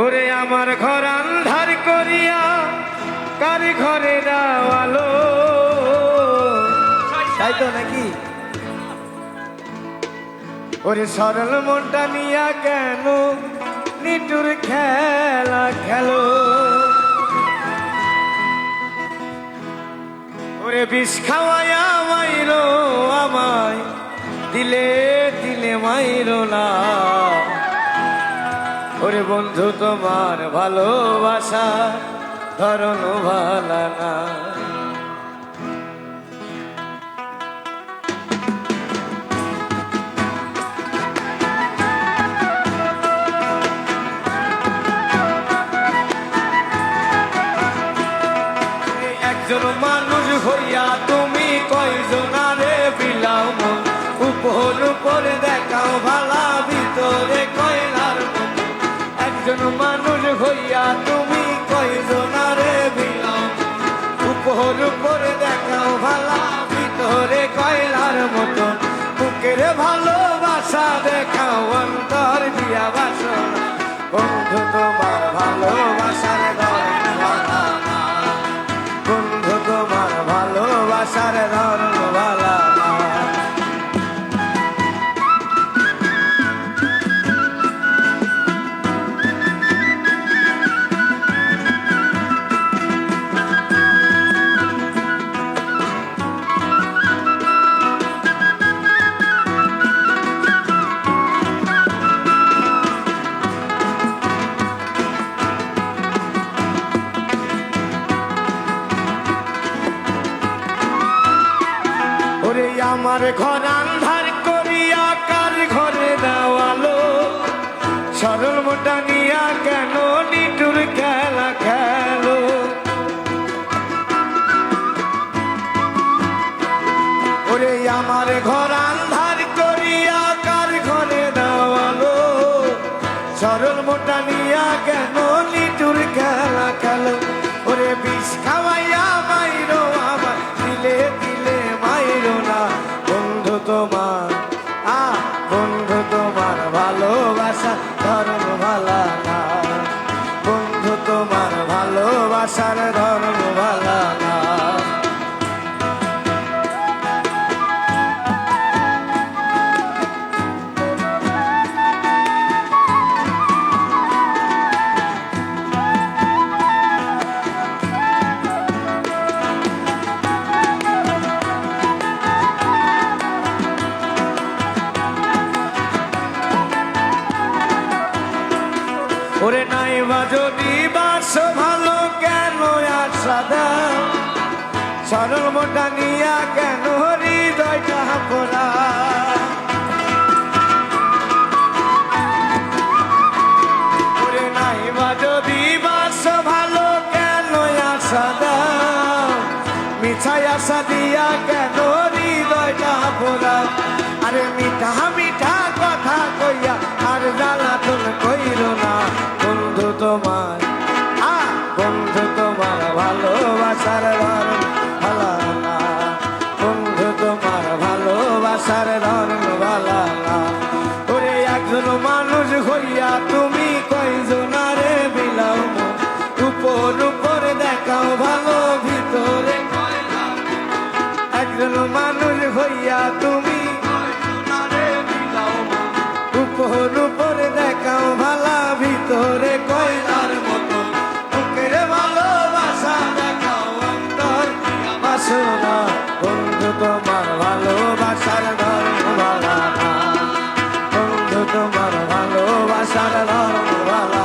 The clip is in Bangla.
ওরে আমার ঘর আন্ধার করিয়া কার ঘরে দাওয়ালো, তাই তো নাকি? ওরে সরল মনটা নিয়া কেন নিটুর খেলা খেলো, ওরে বিষ খাওয়াইয়া মাইরো আমায়, দিলে দিলে মাইরো না। ওরে বন্ধু তোমার ভালোবাসা ধরন ভালা না। একজন মানুষ হইয়া তুমি কয়জনারে বিলাও মন, উপর উপরে দেখাও ভালা ভিতরে কয়লার মন। একজন মানুষ হইয়া তুমি কয়জনারে বিলাও, উপর উপরে দেখাও ভালা ভিতরে কয়লার মতন। বুকের ভালোবাসা দেখাও অন্তর দিয়া বাসনা, বন্ধু তোমার ভালোবাসার ধরন ভালা না, বন্ধু তোমার ভালোবাসার ধরন ভালা না। আমার ঘর আন্ধার করিয়া কার ঘরে দেওয়ালো, সরল মোটা নিয়া কেন নিটুর খেলা খেলো। ওরে আমার ঘর আন্ধার করিয়া কার ঘরে দেওয়ালো, সরল মোটা নিয়া কেন নিটুর খেলা খেলো। ওরে বিষ খাওয়াইয়া মাইরো আমার, দিলে দিলে মাইরো না। বন্ধু তোমার বন্ধু তোমার ভালোবাসা ধরন ভালা না, বন্ধু তোমার ভালোবাসার ধরন ভালা না। ওরে নাইবা যদি বাস ভালো কেন আশা দাও, সরল মোটা নিয়া কেন হৃদয়টা পোড়া। ওরে নাইবা যদি বাস ভালো কেন আশা দাও, মিছাই আশা দিয়া কেন হৃদয়টা পোড়া। আরে মিঠা মিঠা কথা কইয়া আর জ্বালাতন কইরো না। বন্ধু তোমার বন্ধু তোমার ভালোবাসার ধরন ভালা না, বন্ধু তোমার ভালোবাসার ধরন ভালা না। ওরে একজন মানুষ হইয়া তুমি কয়জনারে বিলাও মন, উপর উপরে দেখাও ভালো ভিতরে কয়লা। একজন মানুষ হইয়া তুমি কয়জনারে বিলাও মন, উপর উপরে দেখাও ভালা ভিতরে কয়লার মতো। বুকের ভালোবাসা দেখাও অন্তর দিয়া বাসনা, বন্ধু তোমার ভালোবাসার ধরন ভালা না, বন্ধু তোমার ভালোবাসার ধরন ভালা